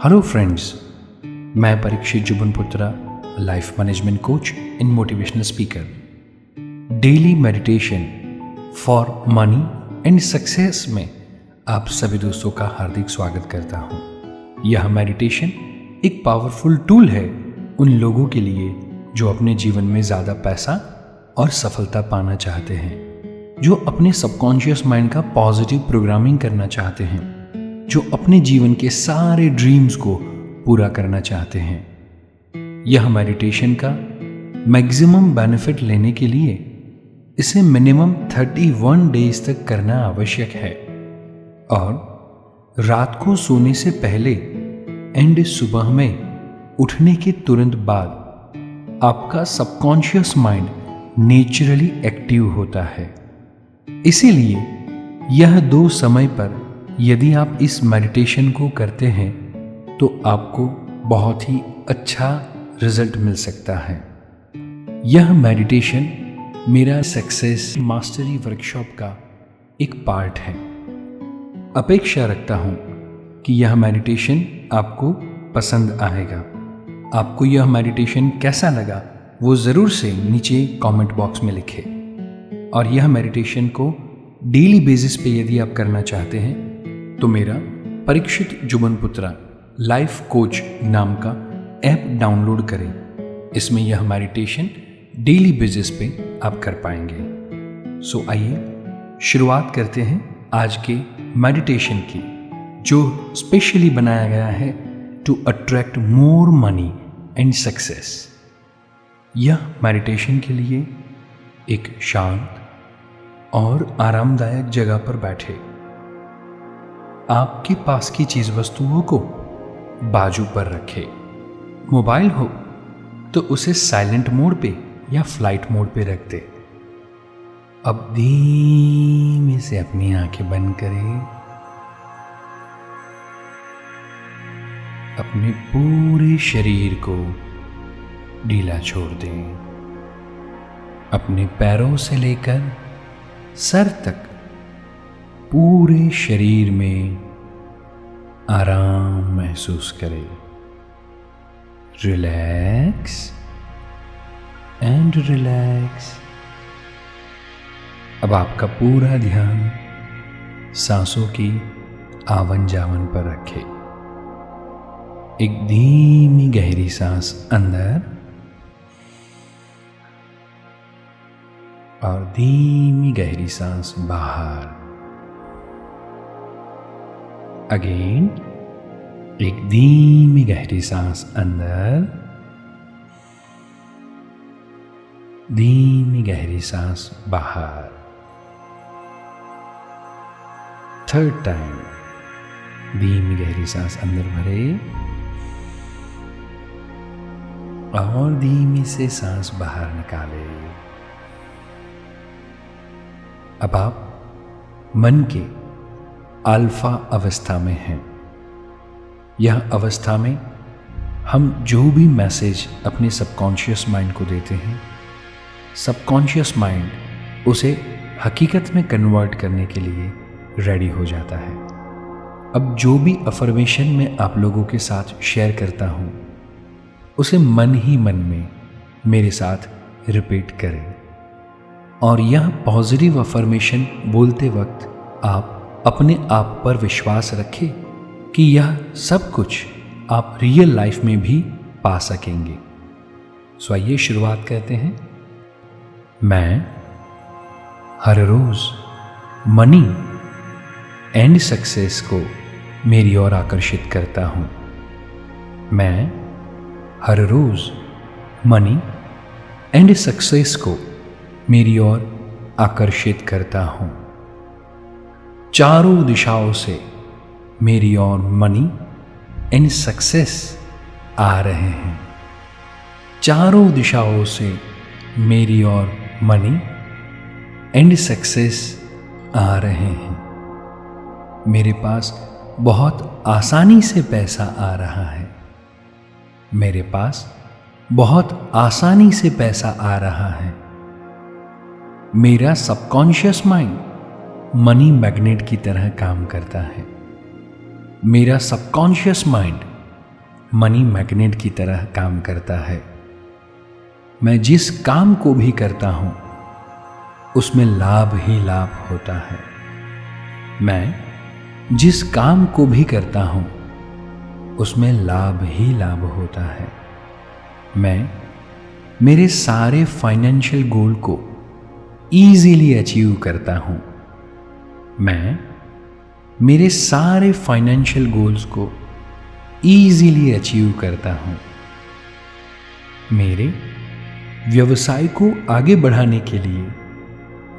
Hello friends, मैं Parikshit Jubanputra, life management coach and motivational speaker. Daily meditation for money and success में आप सभी दोस्तों का हार्दिक स्वागत करता हूं। यह मेडिटेशन एक पावरफुल टूल है उन लोगों के लिए जो अपने जीवन में ज़्यादा पैसा और सफलता पाना चाहते हैं, जो अपने सबकॉन्शियस माइंड का पॉजिटिव प्रोग्रामिंग करना चाहते हैं, जो अपने जीवन के सारे ड्रीम्स को पूरा करना चाहते हैं। यह मेडिटेशन का मैक्सिमम बेनिफिट लेने के लिए इसे मिनिमम 31 डेज तक करना आवश्यक है और रात को सोने से पहले एंड सुबह में उठने के तुरंत बाद आपका सबकॉन्शियस माइंड नेचुरली एक्टिव होता है। इसीलिए यह 2 समय पर यदि आप इस मेडिटेशन को करते हैं तो आपको बहुत ही अच्छा रिजल्ट मिल सकता है। यह मेडिटेशन मेरा सक्सेस मास्टरी वर्कशॉप का एक पार्ट है। अपेक्षा रखता हूँ कि यह मेडिटेशन आपको पसंद आएगा। आपको यह मेडिटेशन कैसा लगा वो ज़रूर से नीचे कमेंट बॉक्स में लिखें। और यह मेडिटेशन को डेली बेसिस पे यदि आप करना चाहते हैं तो मेरा परीक्षित जुबनपुत्रा लाइफ कोच नाम का ऐप डाउनलोड करें। इसमें यह मेडिटेशन डेली बेसिस पे आप कर पाएंगे। सो आइए शुरुआत करते हैं आज के मेडिटेशन की, जो स्पेशली बनाया गया है to attract more money and success. यह मेडिटेशन के लिए एक शांत और आरामदायक जगह पर बैठे। आपके पास की चीज वस्तुओं को बाजू पर रखें। मोबाइल हो तो उसे साइलेंट मोड पे या फ्लाइट मोड पे रख दे। अब धीमे से अपनी आंखें बंद करें। अपने पूरे शरीर को ढीला छोड़ दें। अपने पैरों से लेकर सर तक पूरे शरीर में आराम महसूस करें। Relax and relax. अब आपका पूरा ध्यान सांसों की आवन जावन पर रखें। एक धीमी गहरी सांस अंदर और धीमी गहरी सांस बाहर। अगेन एक धीमी गहरी सांस अंदर, धीमी गहरी सांस बाहर। थर्ड टाइम धीमी गहरी सांस अंदर भरे और धीमी से सांस बाहर निकाले। अब आप मन के अल्फा अवस्था में हैं। यह अवस्था में हम जो भी मैसेज अपने सबकॉन्शियस माइंड को देते हैं, सबकॉन्शियस माइंड उसे हकीकत में कन्वर्ट करने के लिए रेडी हो जाता है। अब जो भी अफर्मेशन मैं आप लोगों के साथ शेयर करता हूँ उसे मन ही मन में मेरे साथ रिपीट करें। और यह पॉजिटिव अफर्मेशन बोलते वक्त आप अपने आप पर विश्वास रखें कि यह सब कुछ आप रियल लाइफ में भी पा सकेंगे। सो आइए शुरुआत करते हैं। मैं हर रोज मनी एंड सक्सेस को मेरी ओर आकर्षित करता हूँ। मैं हर रोज मनी एंड सक्सेस को मेरी ओर आकर्षित करता हूँ। चारों दिशाओं से मेरी ओर मनी एंड सक्सेस आ रहे हैं। चारों दिशाओं से मेरी ओर मनी एंड सक्सेस आ रहे हैं। मेरे पास बहुत आसानी से पैसा आ रहा है। मेरे पास बहुत आसानी से पैसा आ रहा है। मेरा सबकॉन्शियस माइंड मनी मैग्नेट की तरह काम करता है। मेरा सबकॉन्शियस माइंड मनी मैग्नेट की तरह काम करता है। मैं जिस काम को भी करता हूं उसमें लाभ ही लाभ होता है। मैं जिस काम को भी करता हूं उसमें लाभ ही लाभ होता है। मैं मेरे सारे फाइनेंशियल गोल को इजीली अचीव करता हूं। मैं मेरे सारे फाइनेंशियल गोल्स को इजीली अचीव करता हूं। मेरे व्यवसाय को आगे बढ़ाने के लिए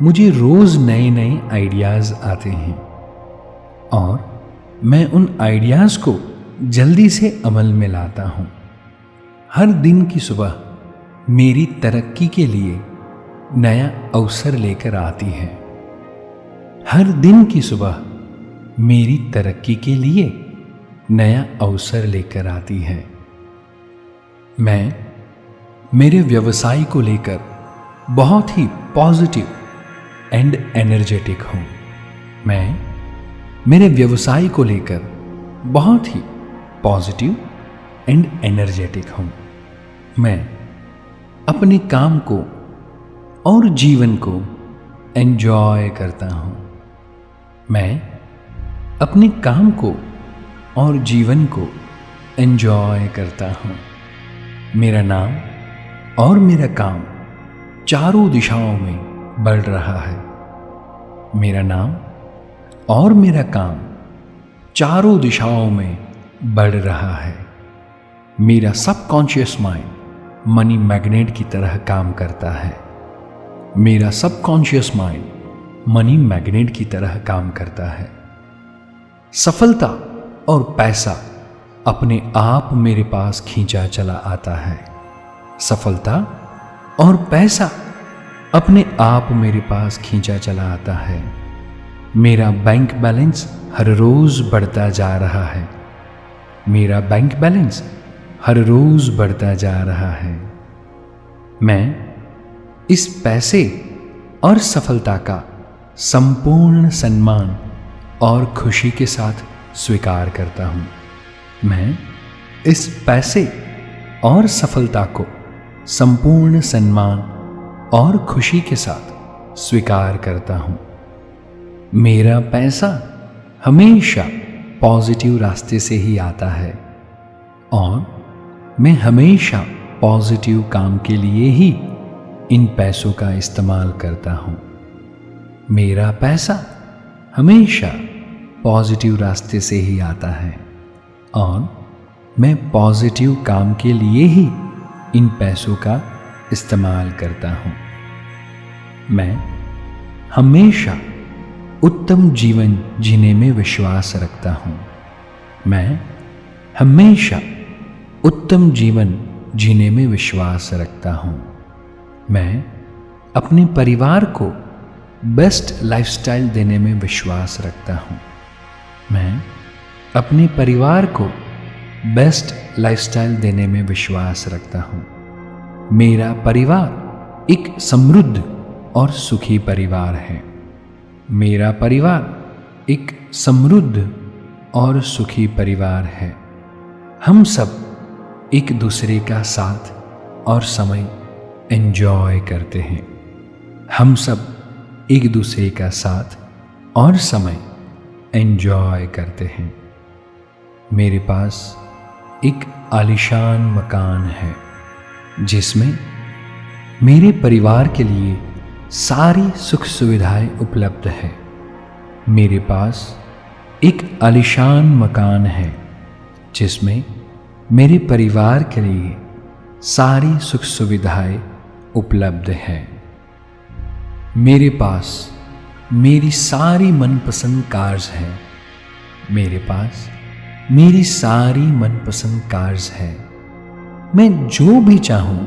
मुझे रोज नए नए आइडियाज आते हैं और मैं उन आइडियाज को जल्दी से अमल में लाता हूं। हर दिन की सुबह मेरी तरक्की के लिए नया अवसर लेकर आती है। हर दिन की सुबह मेरी तरक्की के लिए नया अवसर लेकर आती है। मैं मेरे व्यवसाय को लेकर बहुत ही पॉजिटिव एंड एनर्जेटिक हूं। मैं मेरे व्यवसाय को लेकर बहुत ही पॉजिटिव एंड एनर्जेटिक हूं। मैं अपने काम को और जीवन को एंजॉय करता हूं। मैं अपने काम को और जीवन को एंजॉय करता हूं। मेरा नाम और मेरा काम चारों दिशाओं में बढ़ रहा है। मेरा नाम और मेरा काम चारों दिशाओं में बढ़ रहा है। मेरा सबकॉन्शियस माइंड मनी मैग्नेट की तरह काम करता है। मेरा सबकॉन्शियस माइंड मनी मैग्नेट की तरह काम करता है। सफलता और पैसा अपने आप मेरे पास खींचा चला आता है। सफलता और पैसा अपने आप मेरे पास खींचा चला आता है। मेरा बैंक बैलेंस हर रोज बढ़ता जा रहा है। मेरा बैंक बैलेंस हर रोज बढ़ता जा रहा है। मैं इस पैसे और सफलता का संपूर्ण सम्मान और खुशी के साथ स्वीकार करता हूं। मैं इस पैसे और सफलता को संपूर्ण सम्मान और खुशी के साथ स्वीकार करता हूं। मेरा पैसा हमेशा पॉजिटिव रास्ते से ही आता है और मैं हमेशा पॉजिटिव काम के लिए ही इन पैसों का इस्तेमाल करता हूं। मेरा पैसा हमेशा पॉजिटिव रास्ते से ही आता है और मैं पॉजिटिव काम के लिए ही इन पैसों का इस्तेमाल करता हूं। मैं हमेशा उत्तम जीवन जीने में विश्वास रखता हूं। मैं हमेशा उत्तम जीवन जीने में विश्वास रखता हूं। मैं अपने परिवार को बेस्ट लाइफस्टाइल देने में विश्वास रखता हूं। मैं अपने परिवार को बेस्ट लाइफस्टाइल देने में विश्वास रखता हूं। मेरा परिवार एक समृद्ध और सुखी परिवार है। मेरा परिवार एक समृद्ध और सुखी परिवार है। हम सब एक दूसरे का साथ और समय एंजॉय करते हैं। हम सब एक दूसरे का साथ और समय एंजॉय करते हैं। मेरे पास एक आलीशान मकान है जिसमें मेरे परिवार के लिए सारी सुख सुविधाएं उपलब्ध है। मेरे पास एक आलीशान मकान है जिसमें मेरे परिवार के लिए सारी सुख सुविधाएं उपलब्ध है। मेरे पास मेरी सारी मनपसंद कार्स हैं। मेरे पास मेरी सारी मनपसंद कार्स हैं। मैं जो भी चाहूं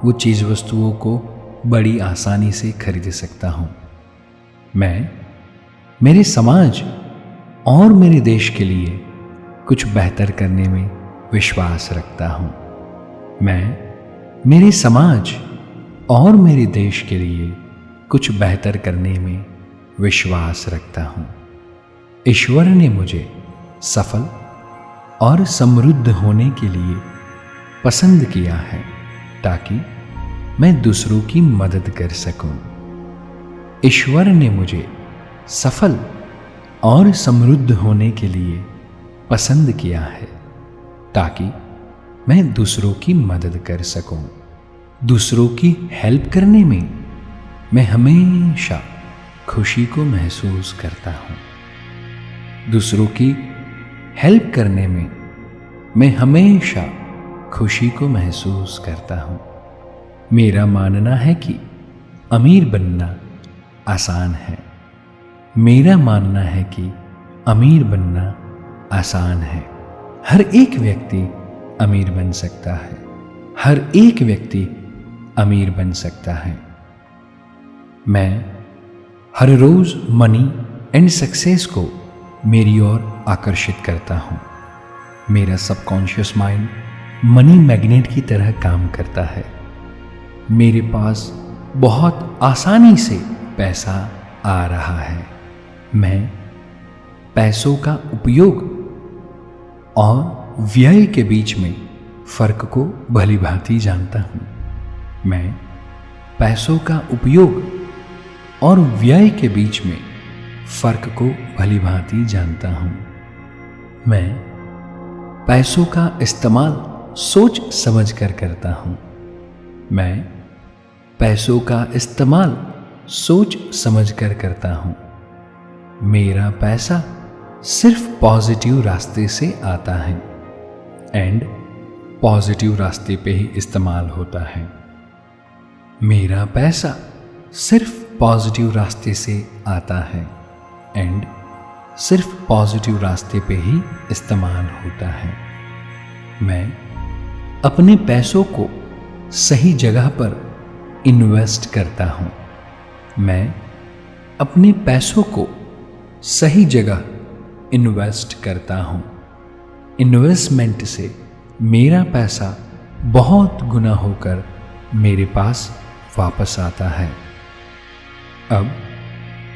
वो चीज़ वस्तुओं को बड़ी आसानी से खरीद सकता हूं। मैं मेरे समाज और मेरे देश के लिए कुछ बेहतर करने में विश्वास रखता हूं। मैं मेरे समाज और मेरे देश के लिए कुछ बेहतर करने में विश्वास रखता हूं। ईश्वर ने मुझे सफल और समृद्ध होने के लिए पसंद किया है, ताकि मैं दूसरों की मदद कर सकूं। ईश्वर ने मुझे सफल और समृद्ध होने के लिए पसंद किया है, ताकि मैं दूसरों की मदद कर सकूं। दूसरों की हेल्प करने में मैं हमेशा खुशी को महसूस करता हूं। दूसरों की हेल्प करने में मैं हमेशा खुशी को महसूस करता हूं। मेरा मानना है कि अमीर बनना आसान है। मेरा मानना है कि अमीर बनना आसान है। हर एक व्यक्ति अमीर बन सकता है। हर एक व्यक्ति अमीर बन सकता है। मैं हर रोज मनी एंड सक्सेस को मेरी ओर आकर्षित करता हूं। मेरा सबकॉन्शियस माइंड मनी मैग्नेट की तरह काम करता है। मेरे पास बहुत आसानी से पैसा आ रहा है। मैं पैसों का उपयोग और व्यय के बीच में फर्क को भली भांति जानता हूं। मैं पैसों का उपयोग और व्यय के बीच में फर्क को भली भांति जानता हूं। मैं पैसों का इस्तेमाल सोच समझ कर करता हूं। मैं पैसों का इस्तेमाल सोच समझ कर करता हूं। मेरा पैसा सिर्फ पॉजिटिव रास्ते से आता है एंड पॉजिटिव रास्ते पे ही इस्तेमाल होता है। मेरा पैसा सिर्फ पॉजिटिव रास्ते से आता है एंड सिर्फ पॉजिटिव रास्ते पे ही इस्तेमाल होता है। मैं अपने पैसों को सही जगह पर इन्वेस्ट करता हूं। मैं अपने पैसों को सही जगह इन्वेस्ट करता हूं। इन्वेस्टमेंट से मेरा पैसा बहुत गुना होकर मेरे पास वापस आता है। अब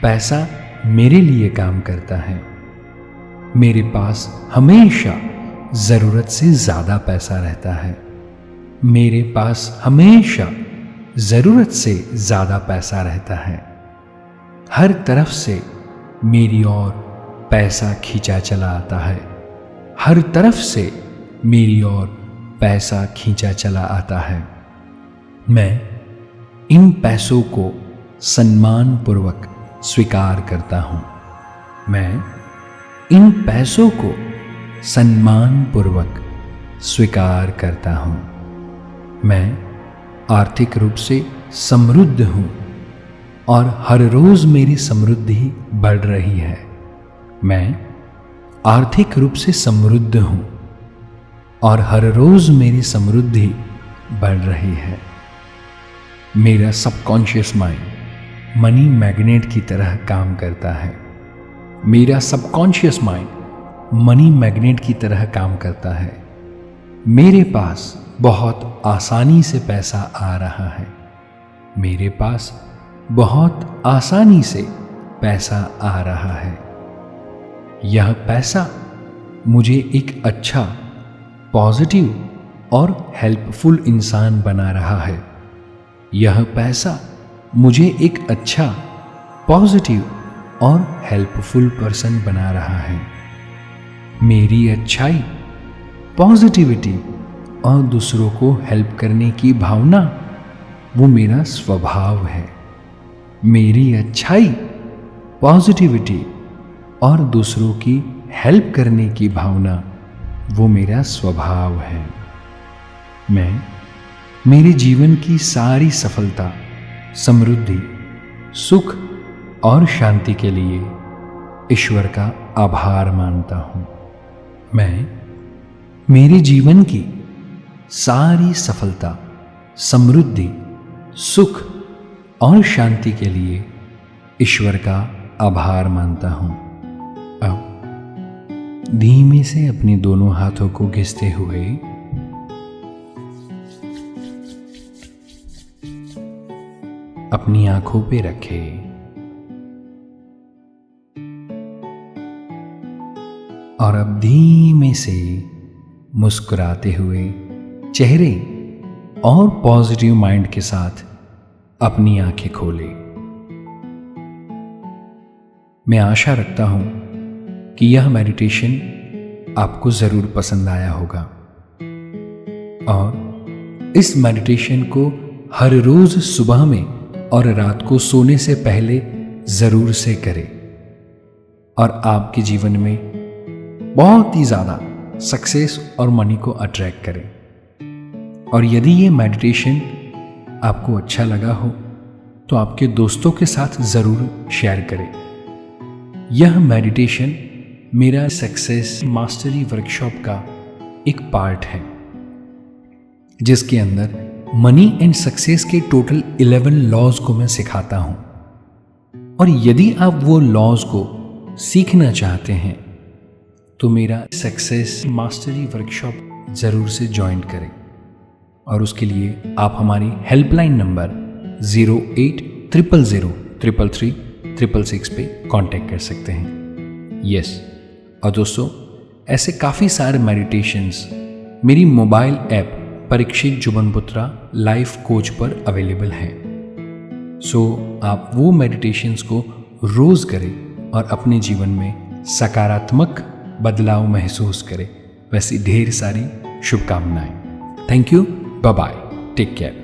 पैसा मेरे लिए काम करता है। मेरे पास हमेशा जरूरत से ज्यादा पैसा रहता है। मेरे पास हमेशा जरूरत से ज्यादा पैसा रहता है। हर तरफ से मेरी ओर पैसा खींचा चला आता है। हर तरफ से मेरी ओर पैसा खींचा चला आता है। मैं इन पैसों को सम्मानपूर्वक स्वीकार करता हूं। मैं इन पैसों को सम्मानपूर्वक स्वीकार करता हूं। मैं आर्थिक रूप से समृद्ध हूं और हर रोज मेरी समृद्धि बढ़ रही है। मैं आर्थिक रूप से समृद्ध हूं और हर रोज मेरी समृद्धि बढ़ रही है। मेरा सबकॉन्शियस माइंड मनी मैग्नेट की तरह काम करता है। मेरा सबकॉन्शियस माइंड मनी मैग्नेट की तरह काम करता है। मेरे पास बहुत आसानी से पैसा आ रहा है। मेरे पास बहुत आसानी से पैसा आ रहा है। यह पैसा मुझे एक अच्छा, पॉजिटिव और हेल्पफुल इंसान बना रहा है। यह पैसा मुझे एक अच्छा, पॉजिटिव और हेल्पफुल पर्सन बना रहा है। मेरी अच्छाई, पॉजिटिविटी और दूसरों को हेल्प करने की भावना वो मेरा स्वभाव है। मेरी अच्छाई, पॉजिटिविटी और दूसरों की हेल्प करने की भावना वो मेरा स्वभाव है। मैं मेरे जीवन की सारी सफलता, समृद्धि, सुख और शांति के लिए ईश्वर का आभार मानता हूं। मैं मेरे जीवन की सारी सफलता, समृद्धि, सुख और शांति के लिए ईश्वर का आभार मानता हूं। अब धीमे से अपने दोनों हाथों को घिसते हुए अपनी आंखों पे रखें और अब धीमे से मुस्कुराते हुए चेहरे और पॉजिटिव माइंड के साथ अपनी आंखें खोलें। मैं आशा रखता हूं कि यह मेडिटेशन आपको ज़रूर पसंद आया होगा और इस मेडिटेशन को हर रोज़ सुबह में और रात को सोने से पहले ज़रूर से करें और आपके जीवन में बहुत ही ज़्यादा सक्सेस और मनी को अट्रैक्ट करें। और यदि ये मेडिटेशन आपको अच्छा लगा हो तो आपके दोस्तों के साथ ज़रूर शेयर करें। यह मेडिटेशन मेरा सक्सेस मास्टरी वर्कशॉप का एक पार्ट है जिसके अंदर मनी एंड सक्सेस के टोटल 11 लॉज को मैं सिखाता हूं। और यदि आप वो लॉज को सीखना चाहते हैं तो मेरा सक्सेस मास्टरी वर्कशॉप ज़रूर से ज्वाइन करें। और उसके लिए आप हमारी हेल्पलाइन नंबर 08000333666 पे कांटेक्ट कर सकते हैं। यस, और दोस्तों ऐसे काफ़ी सारे मेडिटेशंस मेरी mobile app Parikshit Jubanputra life coach पर अवेलेबल हैं। सो आप वो मेडिटेशंस को रोज़ करें और अपने जीवन में सकारात्मक बदलाव महसूस करें। वैसी ढेर सारी शुभकामनाएं। Thank you, bye bye, take care.